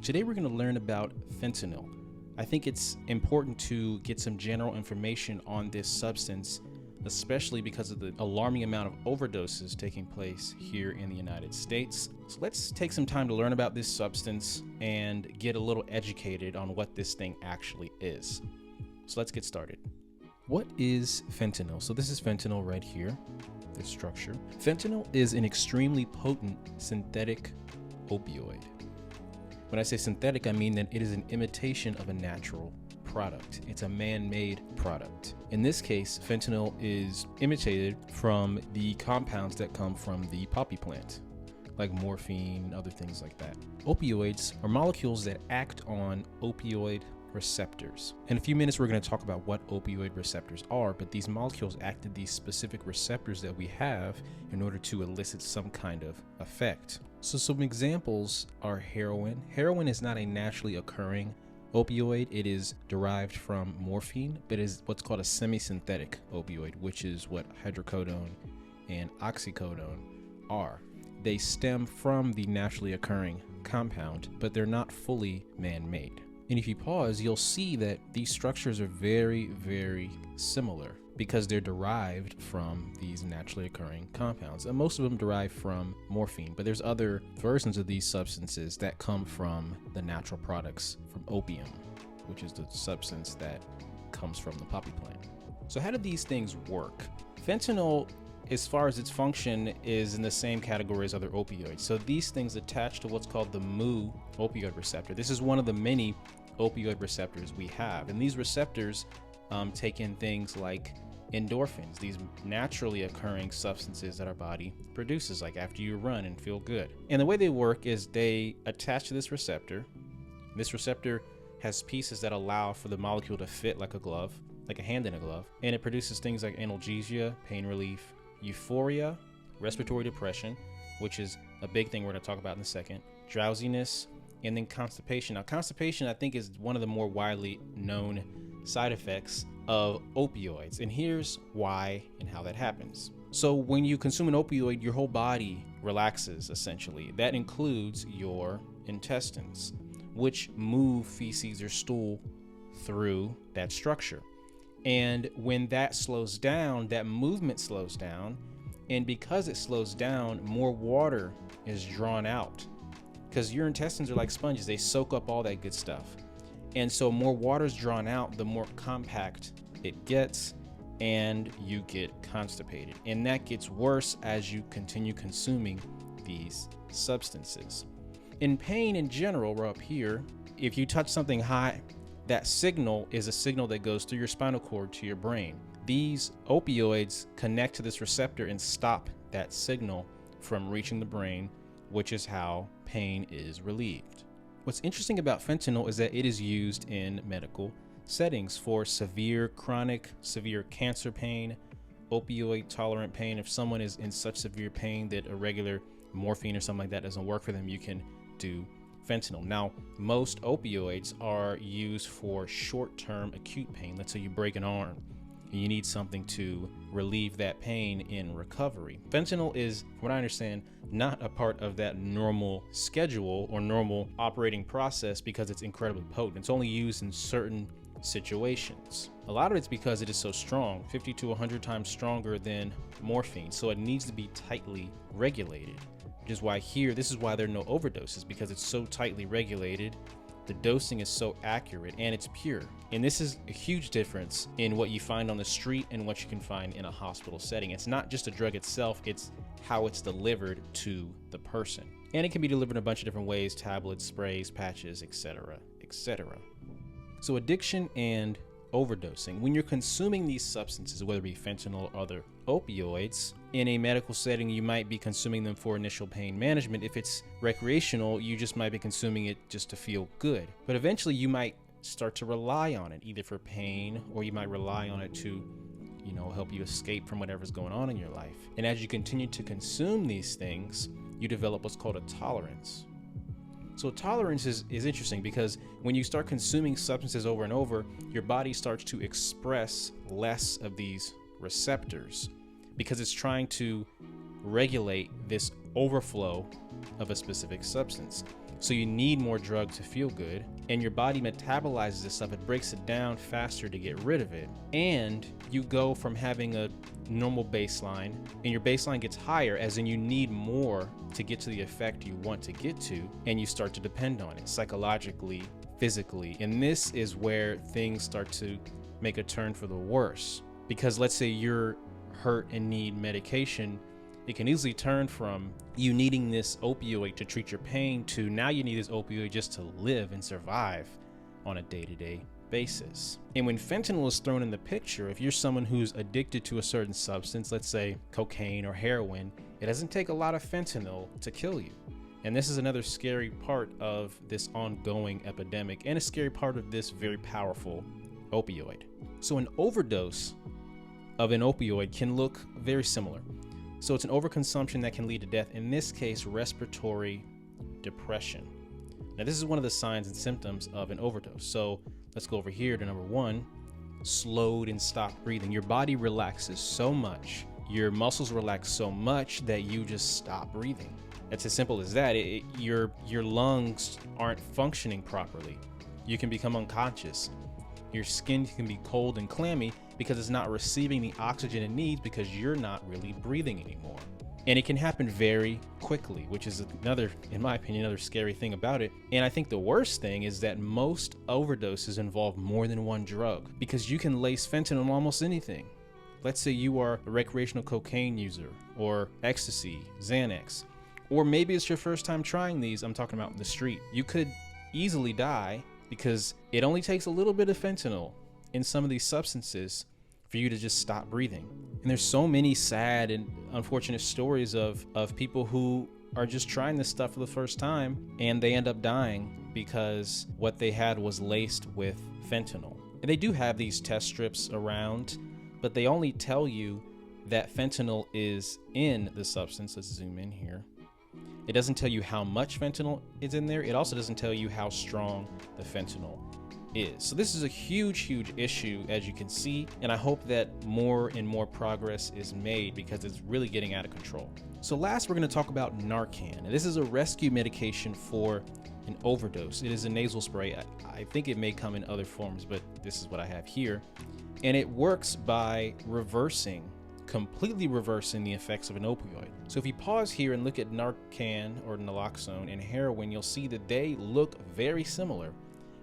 Today we're going to learn about fentanyl. I think it's important to get some general information on this substance, especially because of the alarming amount of overdoses taking place here in the United States. So let's take some time to learn about this substance and get a little educated on what this thing actually is. So let's get started. What is fentanyl? So this is fentanyl right here, this structure. Fentanyl is an extremely potent synthetic opioid. When I say synthetic, I mean that it is an imitation of a natural product. It's a man-made product. In this case, fentanyl is imitated from the compounds that come from the poppy plant, like morphine, other things like that. Opioids are molecules that act on opioid receptors. In a few minutes, we're going to talk about what opioid receptors are, but these molecules act at these specific receptors that we have in order to elicit some kind of effect. So some examples are heroin. Heroin is not a naturally occurring opioid. It is derived from morphine, but is what's called a semi-synthetic opioid, which is what hydrocodone and oxycodone are. They stem from the naturally occurring compound, but they're not fully man-made. And if you pause, you'll see that these structures are very, very similar because they're derived from these naturally occurring compounds. And most of them derive from morphine, but there's other versions of these substances that come from the natural products from opium, which is the substance that comes from the poppy plant. So how do these things work? Fentanyl, as far as its function, is in the same category as other opioids. So these things attach to what's called the mu opioid receptor. This is one of the many opioid receptors we have. And these receptors take in things like endorphins, these naturally occurring substances that our body produces, like after you run and feel good. And the way they work is they attach to this receptor. This receptor has pieces that allow for the molecule to fit like a glove, like a hand in a glove. And it produces things like analgesia, pain relief, euphoria, respiratory depression, which is a big thing we're going to talk about in a second, drowsiness, and then constipation. Now, constipation, I think, is one of the more widely known side effects of opioids. And here's why and how that happens. So when you consume an opioid, your whole body relaxes, essentially. That includes your intestines, which move feces or stool through that structure. And when that slows down, that movement slows down. And because it slows down, more water is drawn out. Because your intestines are like sponges, they soak up all that good stuff. And so more water is drawn out, the more compact it gets, and you get constipated. And that gets worse as you continue consuming these substances. In pain in general, we're up here, if you touch something hot, that signal is a signal that goes through your spinal cord to your brain. These opioids connect to this receptor and stop that signal from reaching the brain, which is how pain is relieved. What's interesting about fentanyl is that it is used in medical settings for severe chronic, severe cancer pain, opioid tolerant pain. If someone is in such severe pain that a regular morphine or something like that doesn't work for them, you can do fentanyl. Now, most opioids are used for short-term acute pain. Let's say you break an arm and you need something to relieve that pain in recovery. Fentanyl is, from what I understand, not a part of that normal schedule or normal operating process because it's incredibly potent. It's only used in certain situations. A lot of it's because it is so strong, 50 to 100 times stronger than morphine. So it needs to be tightly regulated, which is why this is why there are no overdoses, because it's so tightly regulated. The dosing is so accurate and it's pure. And this is a huge difference in what you find on the street and what you can find in a hospital setting. It's not just a drug itself, it's how it's delivered to the person. And it can be delivered in a bunch of different ways: tablets, sprays, patches, etc., etc. So addiction and overdosing. When you're consuming these substances, whether it be fentanyl or other opioids, in a medical setting, you might be consuming them for initial pain management. If it's recreational, you just might be consuming it just to feel good. But eventually you might start to rely on it, either for pain, or you might rely on it to, help you escape from whatever's going on in your life. And as you continue to consume these things, you develop what's called a tolerance. So tolerance is interesting because when you start consuming substances over and over, your body starts to express less of these receptors because it's trying to regulate this overflow of a specific substance. So you need more drug to feel good, and your body metabolizes this stuff. It breaks it down faster to get rid of it. And you go from having a normal baseline, and your baseline gets higher, as in you need more to get to the effect you want to get to, and you start to depend on it psychologically, physically. And this is where things start to make a turn for the worse. Because let's say you're hurt and need medication, it can easily turn from you needing this opioid to treat your pain to now you need this opioid just to live and survive on a day-to-day basis. And when fentanyl is thrown in the picture, if you're someone who's addicted to a certain substance, let's say cocaine or heroin, it doesn't take a lot of fentanyl to kill you. And this is another scary part of this ongoing epidemic, and a scary part of this very powerful opioid. So an overdose of an opioid can look very similar. So it's an overconsumption that can lead to death, in this case, respiratory depression. Now, this is one of the signs and symptoms of an overdose. So let's go over here to number 1, slowed and stopped breathing. Your body relaxes so much, your muscles relax so much that you just stop breathing. It's as simple as that. Your lungs aren't functioning properly. You can become unconscious. Your skin can be cold and clammy because it's not receiving the oxygen it needs because you're not really breathing anymore. And it can happen very quickly, which is another, in my opinion, another scary thing about it. And I think the worst thing is that most overdoses involve more than one drug, because you can lace fentanyl on almost anything. Let's say you are a recreational cocaine user, or ecstasy, Xanax, or maybe it's your first time trying these. I'm talking about in the street. You could easily die because it only takes a little bit of fentanyl in some of these substances for you to just stop breathing. And there's so many sad and unfortunate stories of people who are just trying this stuff for the first time and they end up dying because what they had was laced with fentanyl. And they do have these test strips around, but they only tell you that fentanyl is in the substance. Let's zoom in here. It doesn't tell you how much fentanyl is in there. It also doesn't tell you how strong the fentanyl is. So this is a huge issue, as you can see, and I hope that more and more progress is made because it's really getting out of control. So last, we're going to talk about Narcan. And this is a rescue medication for an overdose. It is a nasal spray. I think it may come in other forms, but this is what I have here. And it works by completely reversing the effects of an opioid. So if you pause here and look at Narcan or naloxone and heroin, you'll see that they look very similar.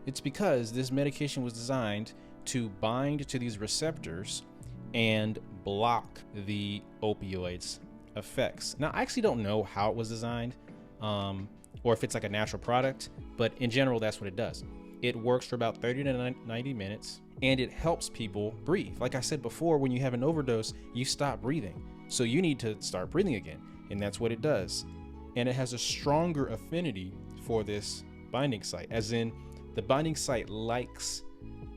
It's because this medication was designed to bind to these receptors and block the opioids effects. Now, I actually don't know how it was designed, or if it's like a natural product, but in general, that's what it does. It works for about 30 to 90 minutes, and it helps people breathe. Like I said before, when you have an overdose, you stop breathing. So you need to start breathing again, and that's what it does. And it has a stronger affinity for this binding site, as in the binding site likes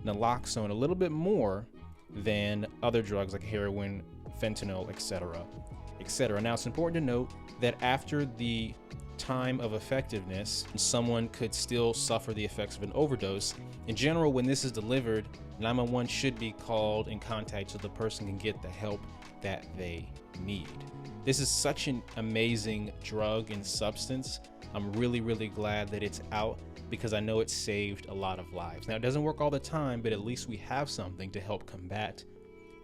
naloxone a little bit more than other drugs like heroin, fentanyl, etc., etc. Now, it's important to note that after the time of effectiveness, someone could still suffer the effects of an overdose. In general, when this is delivered, 911 should be called and contacted so the person can get the help that they need. This is such an amazing drug and substance. I'm really glad that it's out because I know it saved a lot of lives. Now, it doesn't work all the time, but at least we have something to help combat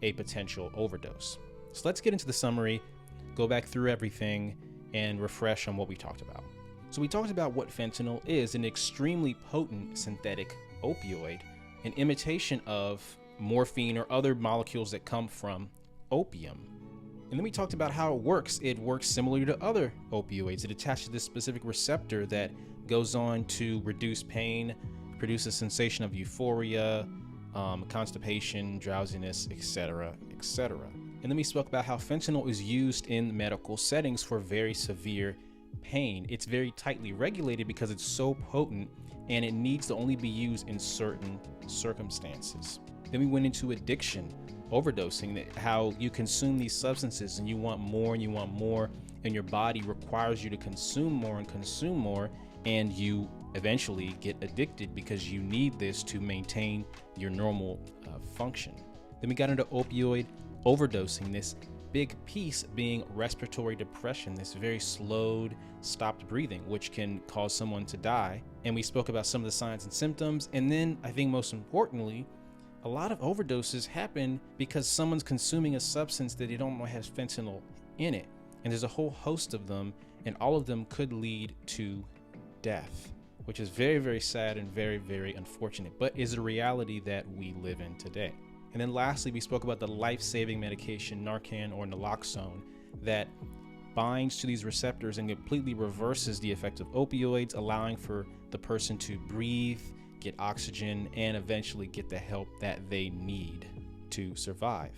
a potential overdose. So let's get into the summary, go back through everything, and refresh on what we talked about. So we talked about what fentanyl is: an extremely potent synthetic opioid, an imitation of morphine or other molecules that come from opium. And then we talked about how it works. It works similar to other opioids. It attaches to this specific receptor that goes on to reduce pain, produce a sensation of euphoria, constipation, drowsiness, etc., etc. And then we spoke about how fentanyl is used in medical settings for very severe pain. It's very tightly regulated because it's so potent, and it needs to only be used in certain circumstances. Then we went into addiction, overdosing, how you consume these substances and you want more and you want more, and your body requires you to consume more and consume more, and you eventually get addicted because you need this to maintain your normal function. Then we got into opioid overdosing, this big piece being respiratory depression, this very slowed, stopped breathing, which can cause someone to die. And we spoke about some of the signs and symptoms. And then I think most importantly, a lot of overdoses happen because someone's consuming a substance that they don't know has fentanyl in it. And there's a whole host of them, and all of them could lead to death, which is very, very sad and very, very unfortunate, but is a reality that we live in today. And then lastly, we spoke about the life-saving medication Narcan or naloxone that binds to these receptors and completely reverses the effect of opioids, allowing for the person to breathe, get oxygen, and eventually get the help that they need to survive.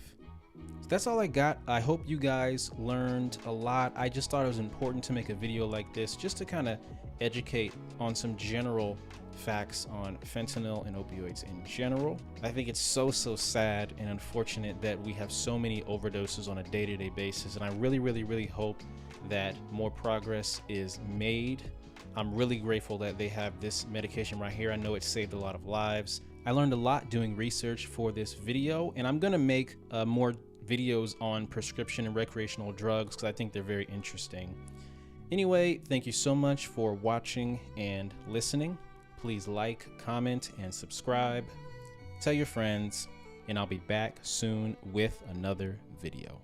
So that's all I got. I hope you guys learned a lot. I just thought it was important to make a video like this just to kind of educate on some general facts on fentanyl and opioids in general. I think it's so sad and unfortunate that we have so many overdoses on a day-to-day basis, and I really hope that more progress is made. I'm really grateful that they have this medication right here. I know it saved a lot of lives. I learned a lot doing research for this video, and I'm gonna make more videos on prescription and recreational drugs because I think they're very interesting. Anyway, thank you so much for watching and listening. Please like, comment, and subscribe. Tell your friends, and I'll be back soon with another video.